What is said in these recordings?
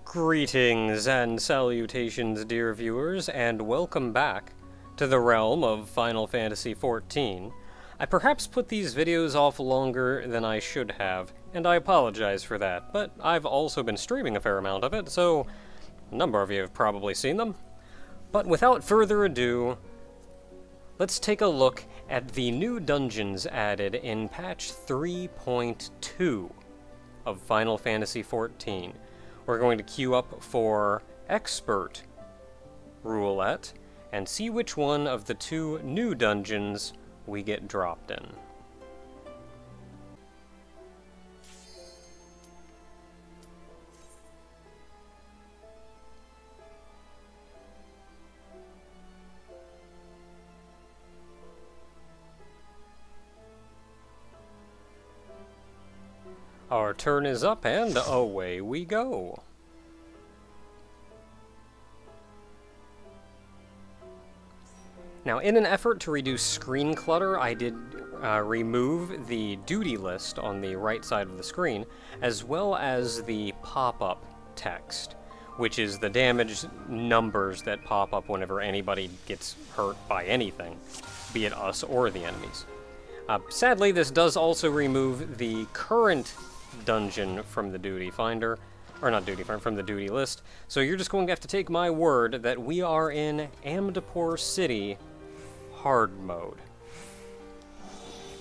Greetings and salutations, dear viewers, and welcome back to the realm of Final Fantasy XIV. I perhaps put these videos off longer than I should have, and I apologize for that, but I've also been streaming a fair amount of it, so a number of you have probably seen them. But without further ado, let's take a look at the new dungeons added in patch 3.2 of Final Fantasy XIV. We're going to queue up for Expert Roulette and see which one of the two new dungeons we get dropped in. Our turn is up, and away we go. Now, in an effort to reduce screen clutter, I did remove the duty list on the right side of the screen, as well as the pop-up text, which is the damage numbers that pop up whenever anybody gets hurt by anything, be it us or the enemies. Sadly, this does also remove the current dungeon from the duty finder, or not duty finder, from the duty list, so you're just going to have to take my word that we are in Amdapor City hard mode.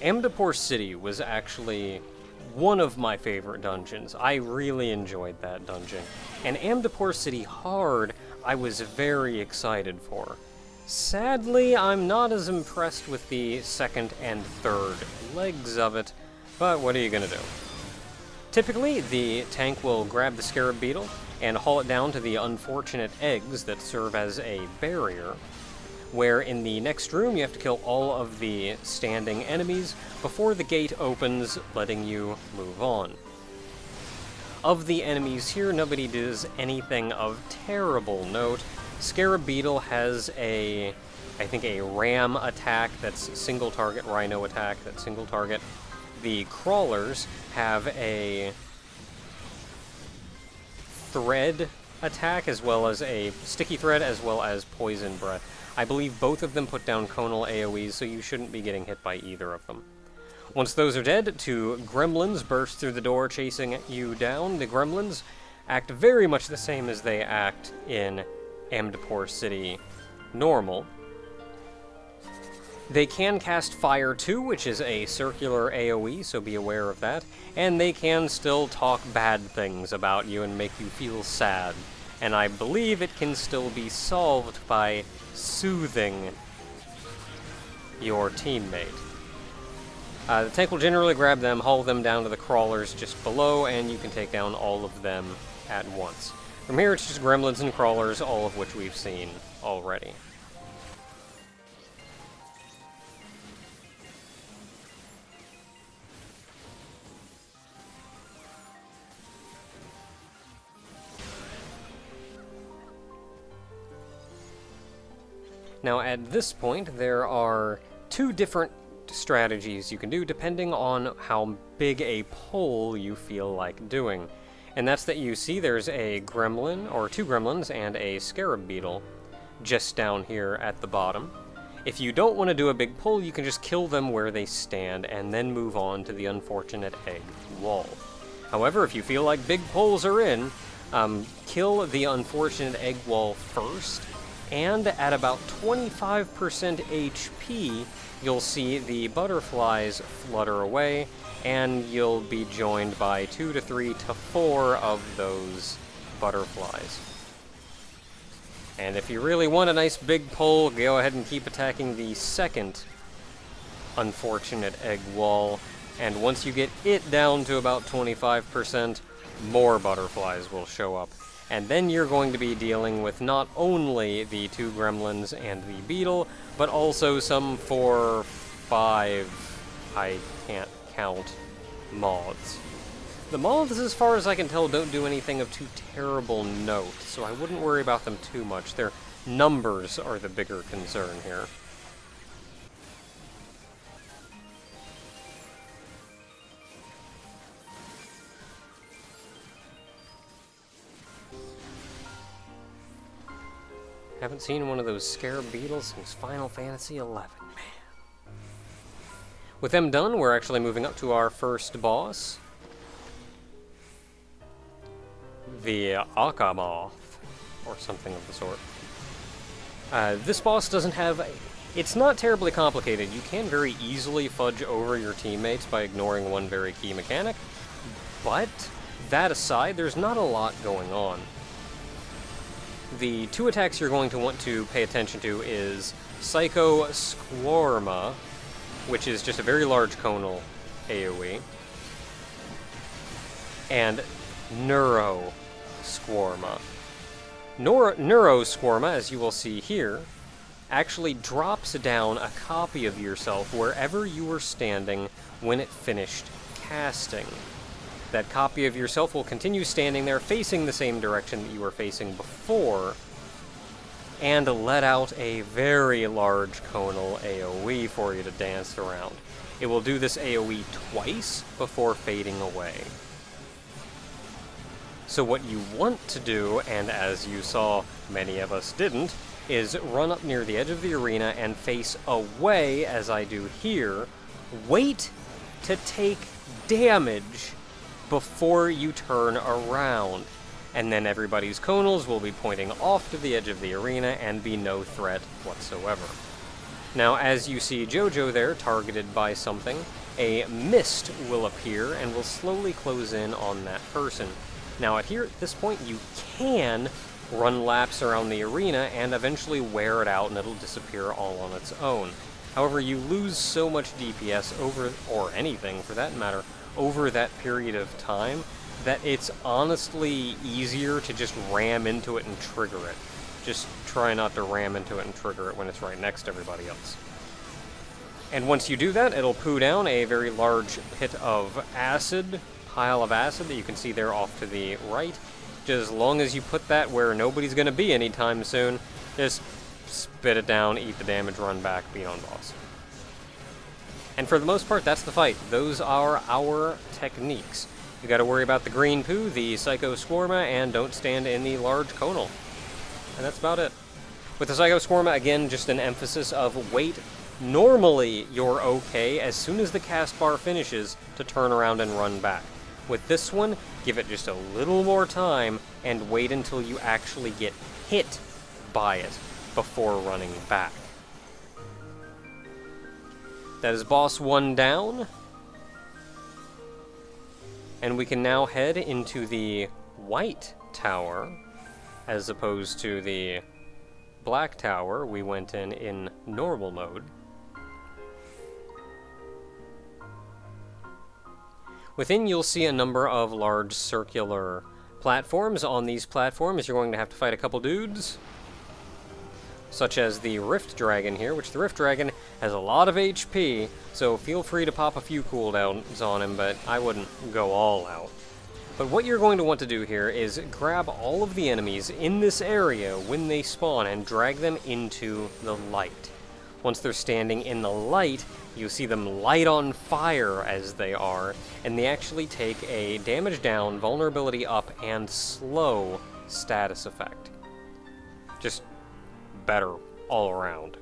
Amdapor City was actually one of my favorite dungeons. I really enjoyed that dungeon. And Amdapor City hard, I was very excited for. Sadly, I'm not as impressed with the second and third legs of it, but what are you gonna do? Typically, the tank will grab the scarab beetle and haul it down to the unfortunate eggs that serve as a barrier, where in the next room you have to kill all of the standing enemies before the gate opens, letting you move on. Of the enemies here, nobody does anything of terrible note. Scarab Beetle has I think a ram attack that's single target, rhino attack that's single target. The crawlers have a thread attack, as well as a sticky thread, as well as poison breath. I believe both of them put down conal AoEs, so you shouldn't be getting hit by either of them. Once those are dead, two gremlins burst through the door chasing you down. The gremlins act very much the same as they act in Amdapor City normal. They can cast Fire too, which is a circular AoE, so be aware of that. And they can still talk bad things about you and make you feel sad. And I believe it can still be solved by soothing your teammate. The tank will generally grab them, haul them down to the crawlers just below, and you can take down all of them at once. From here, it's just gremlins and crawlers, all of which we've seen already. Now, at this point, there are two different strategies you can do depending on how big a pull you feel like doing. And that's that you see there's a gremlin, or two gremlins, and a scarab beetle just down here at the bottom. If you don't want to do a big pull, you can just kill them where they stand and then move on to the unfortunate egg wall. However, if you feel like big pulls are in, kill the unfortunate egg wall first, and at about 25% HP, you'll see the butterflies flutter away, and you'll be joined by 2 to 3 to 4 of those butterflies. And if you really want a nice big pull, go ahead and keep attacking the second unfortunate egg wall, and once you get it down to about 25%, more butterflies will show up. And then you're going to be dealing with not only the two gremlins and the beetle, but also some 4 or 5, I can't count, moths. The moths, as far as I can tell, don't do anything of too terrible note, so I wouldn't worry about them too much. Their numbers are the bigger concern here. Haven't seen one of those scarab beetles since Final Fantasy XI, man. With them done, we're actually moving up to our first boss. The Akamoth, or something of the sort. This boss doesn't have... It's not terribly complicated. You can very easily fudge over your teammates by ignoring one very key mechanic, but that aside, there's not a lot going on. The two attacks you're going to want to pay attention to is Psycho Squarma, which is just a very large conal AoE, and Neuro Squarma. Neuro Squarma, as you will see here, actually drops down a copy of yourself wherever you were standing when it finished casting. That copy of yourself will continue standing there facing the same direction that you were facing before, and let out a very large conal AoE for you to dance around. It will do this AoE twice before fading away. So what you want to do, and as you saw many of us didn't, is run up near the edge of the arena and face away, as I do here. Wait to take damage before you turn around, and then everybody's conals will be pointing off to the edge of the arena and be no threat whatsoever. Now, as you see Jojo there, targeted by something, a mist will appear and will slowly close in on that person. Now, at this point, you can run laps around the arena and eventually wear it out and it'll disappear all on its own. However, you lose so much DPS over, or anything for that matter, over that period of time, that it's honestly easier to just ram into it and trigger it. Just try not to ram into it and trigger it when it's right next to everybody else. And once you do that, it'll poo down a very large pit of acid, pile of acid that you can see there off to the right. Just as long as you put that where nobody's going to be anytime soon, just spit it down, eat the damage, run back, beat on boss. And for the most part, that's the fight. Those are our techniques. You gotta worry about the green poo, the Psycho Squarma, and don't stand in the large conal. And that's about it. With the Psycho Squarma, again, just an emphasis of wait. Normally, you're okay as soon as the cast bar finishes to turn around and run back. With this one, give it just a little more time and wait until you actually get hit by it before running back. That is boss 1 down. And we can now head into the white tower as opposed to the black tower we went in normal mode. Within, you'll see a number of large circular platforms. On these platforms, you're going to have to fight a couple dudes, such as the Rift Dragon here, which the Rift Dragon has a lot of HP, so feel free to pop a few cooldowns on him, but I wouldn't go all out. But what you're going to want to do here is grab all of the enemies in this area when they spawn and drag them into the light. Once they're standing in the light, you see them light on fire as they are, and they actually take a damage down, vulnerability up, and slow status effect. Just better all around.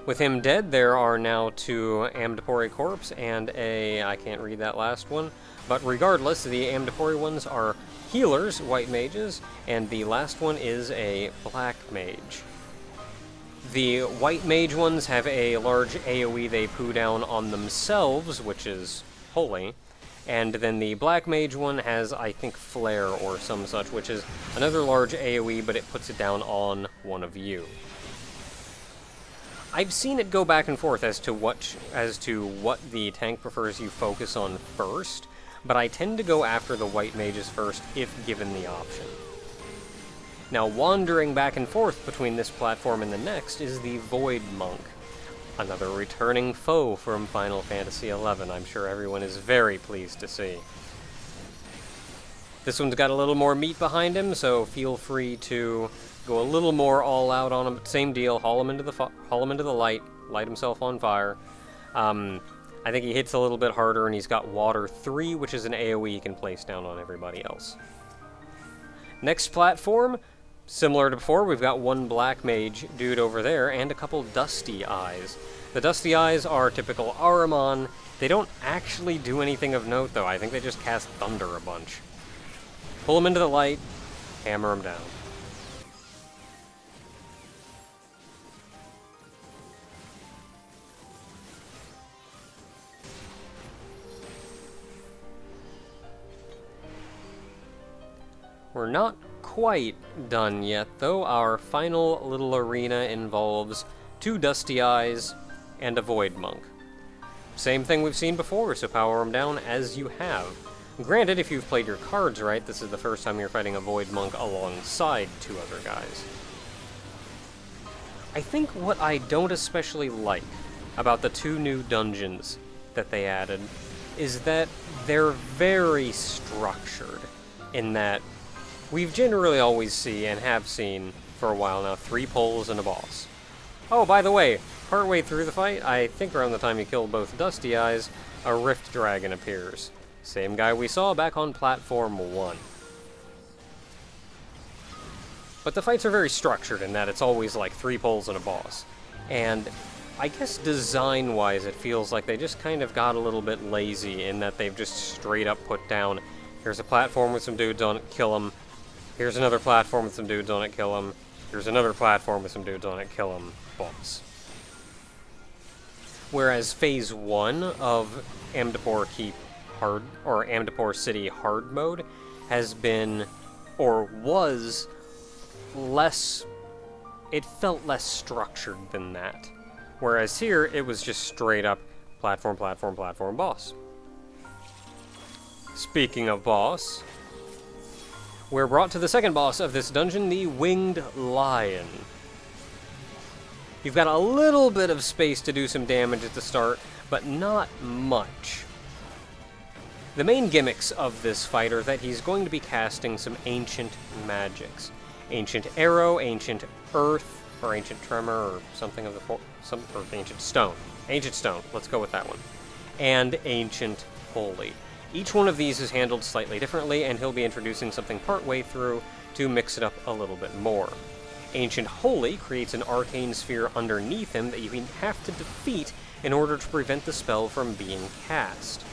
With him dead, there are now 2 Amdapor Corpse and a... I can't read that last one, but regardless, the Amdapor ones are healers, white mages, and the last one is a black mage. The white mage ones have a large AoE they poo down on themselves, which is holy, and then the black mage one has, I think, flare or some such, which is another large AoE, but it puts it down on one of you. I've seen it go back and forth as to what the tank prefers you focus on first, but I tend to go after the white mages first if given the option. Now, wandering back and forth between this platform and the next is the Void Monk, another returning foe from Final Fantasy XI. I'm sure everyone is very pleased to see. This one's got a little more meat behind him, so feel free to go a little more all out on him. Same deal, haul him into the light, light himself on fire. I think he hits a little bit harder, and he's got Water 3, which is an AoE he can place down on everybody else. Next platform, Similar to before, we've got one black mage dude over there and a couple dusty eyes. The dusty eyes are typical Ahriman. They don't actually do anything of note, though. I think they just cast thunder a bunch. Pull them into the light, hammer them down. We're not quite done yet, though. Our final little arena involves 2 Dusty Eyes and a Void Monk. Same thing we've seen before, so power them down as you have. Granted, if you've played your cards right, this is the first time you're fighting a Void Monk alongside 2 other guys. I think what I don't especially like about the 2 new dungeons that they added is that they're very structured, in that we've generally always see, and have seen for a while now, 3 poles and a boss. Oh, by the way, partway through the fight, I think around the time you kill both Dusty Eyes, a Rift Dragon appears. Same guy we saw back on Platform 1. But the fights are very structured in that it's always like 3 poles and a boss. And I guess design-wise, it feels like they just kind of got a little bit lazy in that they've just straight up put down, here's a platform with some dudes on it, kill them. Here's another platform with some dudes on it, kill them. Here's another platform with some dudes on it, kill them. Boss. Whereas Phase 1 of Amdapor Keep Hard, or Amdapor City Hard mode, has been, or was, less, it felt less structured than that. Whereas here, it was just straight up platform, platform, platform, boss. Speaking of boss, we're brought to the second boss of this dungeon, the Winged Lion. You've got a little bit of space to do some damage at the start, but not much. The main gimmicks of this fight are that he's going to be casting some ancient magics. Ancient Arrow, Ancient Earth, or Ancient Tremor, or something of the or Ancient Stone. Ancient Stone, let's go with that one. And Ancient Holy. Each one of these is handled slightly differently, and he'll be introducing something partway through to mix it up a little bit more. Ancient Holy creates an arcane sphere underneath him that you have to defeat in order to prevent the spell from being cast.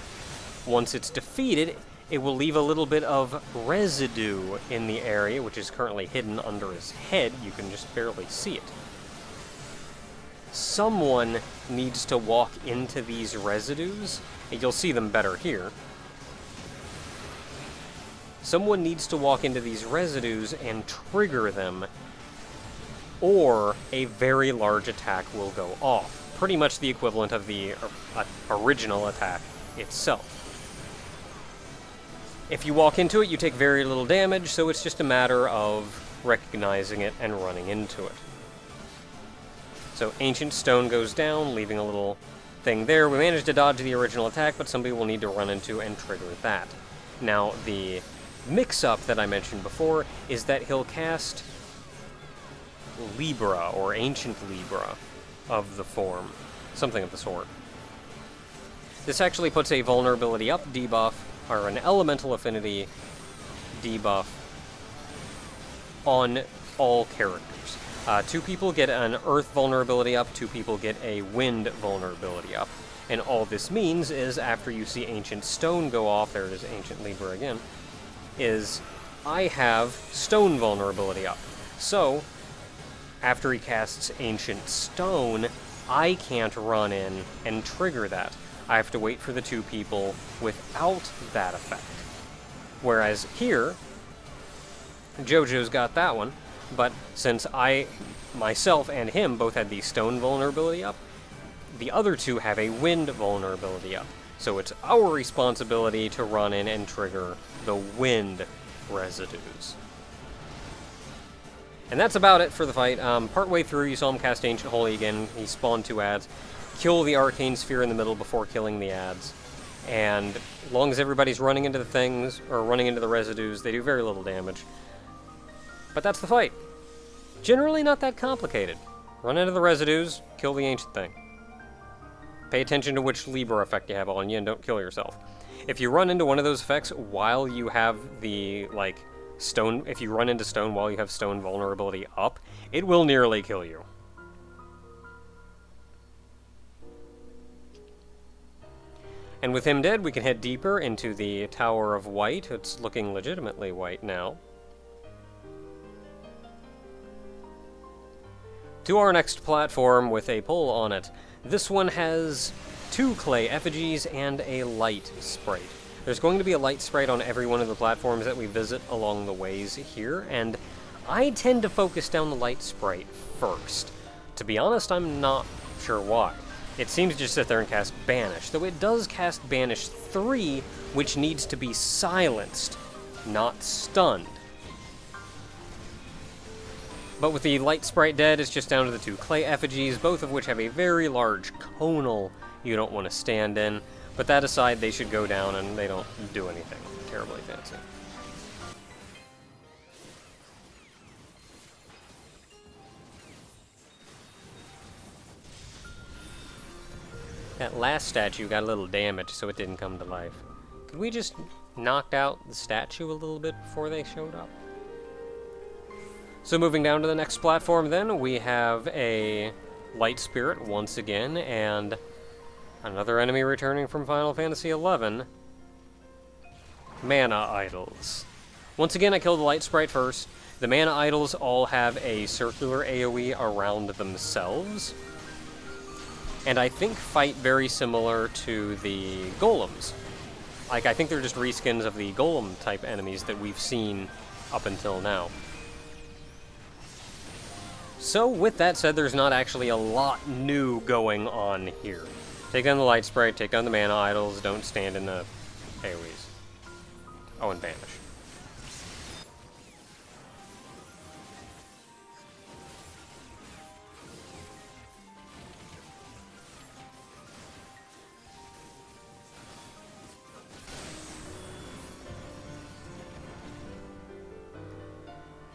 Once it's defeated, it will leave a little bit of residue in the area, which is currently hidden under his head. You can just barely see it. Someone needs to walk into these residues, and you'll see them better here. Someone needs to walk into these residues and trigger them, or a very large attack will go off. Pretty much the equivalent of the original attack itself. If you walk into it, you take very little damage, so it's just a matter of recognizing it and running into it. So Ancient Stone goes down, leaving a little thing there. We managed to dodge the original attack, but somebody will need to run into and trigger that. Now, the mix-up that I mentioned before is that he'll cast Libra, or Ancient Libra, of the form. Something of the sort. This actually puts a vulnerability up debuff, or an elemental affinity debuff, on all characters. 2 people get an earth vulnerability up, 2 people get a wind vulnerability up. And all this means is, after you see Ancient Stone go off, there it is, Ancient Libra again, is I have stone vulnerability up. So, after he casts Ancient Stone, I can't run in and trigger that. I have to wait for the 2 people without that effect. Whereas here, JoJo's got that one, but since I, myself, and him both had the stone vulnerability up, the other 2 have a wind vulnerability up. So it's our responsibility to run in and trigger the wind residues. And that's about it for the fight. Partway through, you saw him cast Ancient Holy again. He spawned 2 ads. Kill the arcane sphere in the middle before killing the ads. And as long as everybody's running into the things, or running into the residues, they do very little damage. But that's the fight. Generally not that complicated. Run into the residues, kill the ancient thing. Pay attention to which Libra effect you have on you, and don't kill yourself. If you run into one of those effects while you have the, like, stone, if you run into stone while you have stone vulnerability up, it will nearly kill you. And with him dead, we can head deeper into the Tower of White. It's looking legitimately white now. To our next platform with a pole on it. This one has 2 clay effigies and a light sprite. There's going to be a light sprite on every one of the platforms that we visit along the ways here, and I tend to focus down the light sprite first. To be honest, I'm not sure why. It seems to just sit there and cast Banish, though it does cast Banish 3, which needs to be silenced, not stunned. But with the light sprite dead, it's just down to the 2 clay effigies, both of which have a very large conal you don't want to stand in. But that aside, they should go down and they don't do anything terribly fancy. That last statue got a little damaged, so it didn't come to life. Could we just knock out the statue a little bit before they showed up? So moving down to the next platform then, we have a light spirit once again, and another enemy returning from Final Fantasy XI. Mana idols. Once again, I killed the light sprite first. The mana idols all have a circular AoE around themselves, and I think fight very similar to the golems. Like, I think they're just reskins of the golem-type enemies that we've seen up until now. So, with that said, there's not actually a lot new going on here. Take down the light sprite, take down the mana idols, don't stand in the AoEs. Oh, and Banish.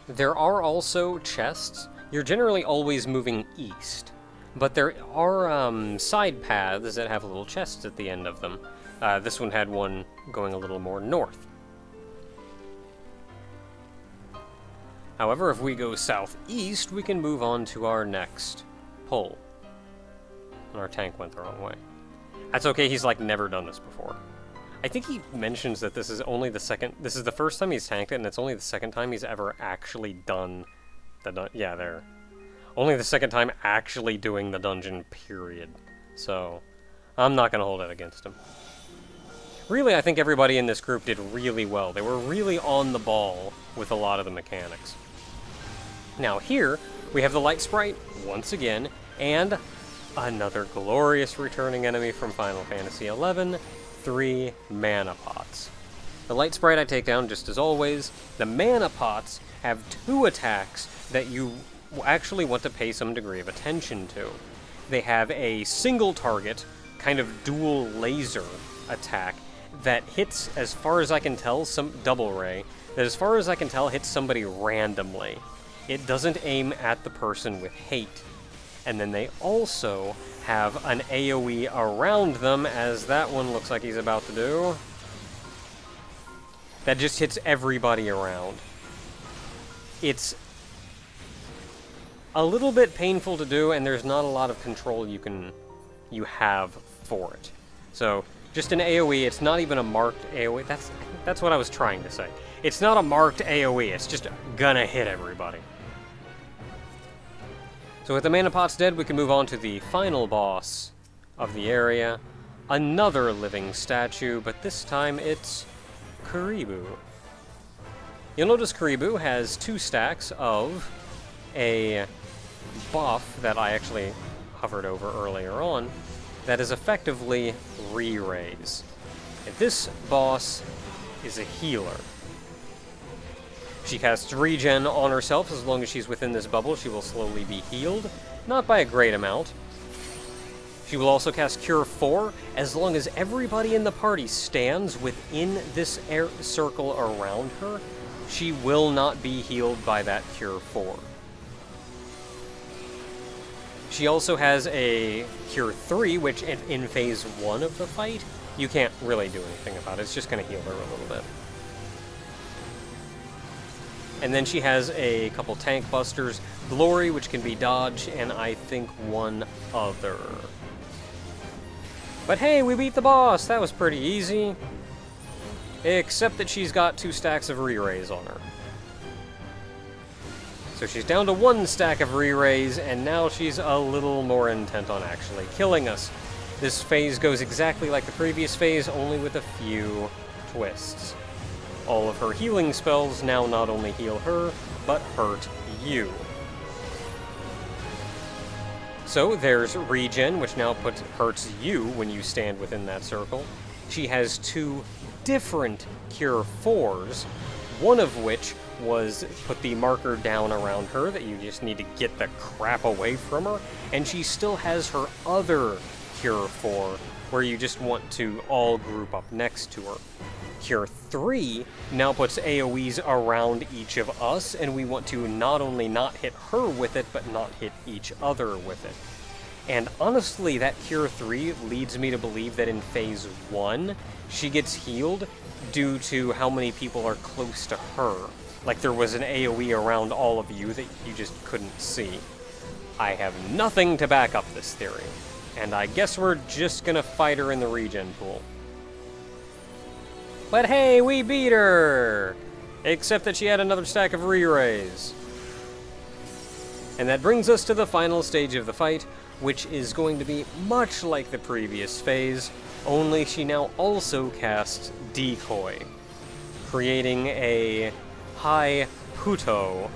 There are also chests. You're generally always moving east, but there are side paths that have little chests at the end of them. This one had one going a little more north. However, if we go southeast, we can move on to our next pull. And our tank went the wrong way. That's okay, he's like never done this before. I think he mentions that this is only the second... This is the first time he's tanked it, and it's only the second time he's ever actually done the... Yeah, there. Only the second time actually doing the dungeon, period. So, I'm not going to hold it against him. Really, I think everybody in this group did really well. They were really on the ball with a lot of the mechanics. Now here, we have the light sprite, once again, and another glorious returning enemy from Final Fantasy XI, 3 mana pots. The light sprite I take down just as always. The mana pots have 2 attacks that you actually want to pay some degree of attention to. They have a single target, kind of dual laser attack that hits, as far as I can tell, some double ray, that as far as I can tell hits somebody randomly. It doesn't aim at the person with hate. And then they also have an AoE around them, as that one looks like he's about to do. That just hits everybody around. It's a little bit painful to do, and there's not a lot of control you have for it. So, just an AoE, it's not even a marked AoE. That's what I was trying to say. It's not a marked AoE, it's just gonna hit everybody. So with the mana pots dead, we can move on to the final boss of the area. Another living statue, but this time it's Karibu. You'll notice Karibu has 2 stacks of a buff that I actually hovered over earlier on that is effectively re-raise. This boss is a healer. She casts regen on herself. As long as she's within this bubble, she will slowly be healed. Not by a great amount. She will also cast Cure 4. As long as everybody in the party stands within this air circle around her, she will not be healed by that Cure 4. She also has a Cure 3, which in phase 1 of the fight, you can't really do anything about it. It's just going to heal her a little bit. And then she has a couple tank busters, Glory, which can be dodged, and I think one other. But hey, we beat the boss! That was pretty easy. Except that she's got 2 stacks of re-rays on her. So she's down to 1 stack of re-rays, and now she's a little more intent on actually killing us. This phase goes exactly like the previous phase, only with a few twists. All of her healing spells now not only heal her, but hurt you. So there's Regen, which now hurts you when you stand within that circle. She has 2 different Cure 4s, one of which was put the marker down around her that you just need to get the crap away from her, and she still has her other Cure 4, where you just want to all group up next to her. Cure 3 now puts AoEs around each of us, and we want to not only not hit her with it, but not hit each other with it. And honestly, that Cure 3 leads me to believe that in Phase 1, she gets healed due to how many people are close to her. Like there was an AoE around all of you that you just couldn't see. I have nothing to back up this theory, and I guess we're just gonna fight her in the regen pool. But hey, we beat her! Except that she had another stack of re-rays. And that brings us to the final stage of the fight, which is going to be much like the previous phase, only she now also casts Decoy, creating a high Puto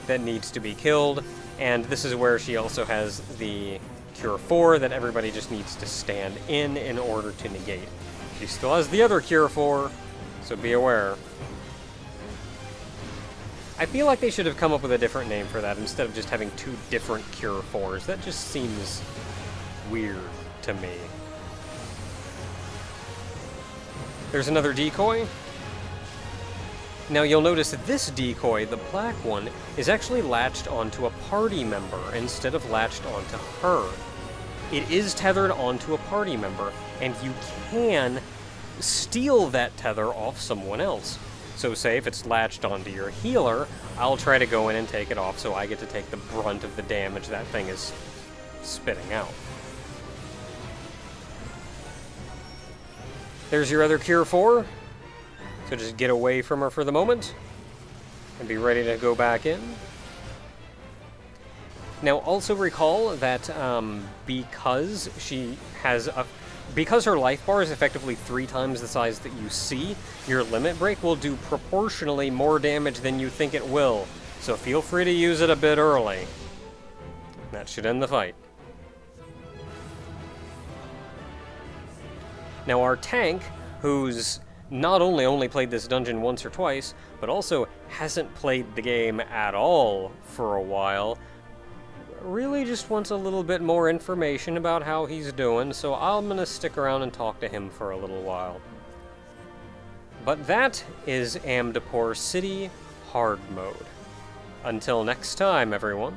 that needs to be killed, and this is where she also has the Cure 4 that everybody just needs to stand in order to negate. She still has the other Cure 4, so be aware. I feel like they should have come up with a different name for that instead of just having 2 different Cure 4s. That just seems weird to me. There's another decoy. Now you'll notice that this decoy, the black one, is actually latched onto a party member instead of latched onto her. It is tethered onto a party member, and you can steal that tether off someone else. So say if it's latched onto your healer, I'll try to go in and take it off so I get to take the brunt of the damage that thing is spitting out. There's your other Cure 4. So just get away from her for the moment and be ready to go back in. Now also recall that because her life bar is effectively 3 times the size that you see, your limit break will do proportionally more damage than you think it will. So feel free to use it a bit early. That should end the fight. Now our tank, who's not only played this dungeon once or twice, but also hasn't played the game at all for a while, really just wants a little bit more information about how he's doing, so I'm gonna stick around and talk to him for a little while. But that is Amdapor City Hard Mode. Until next time, everyone.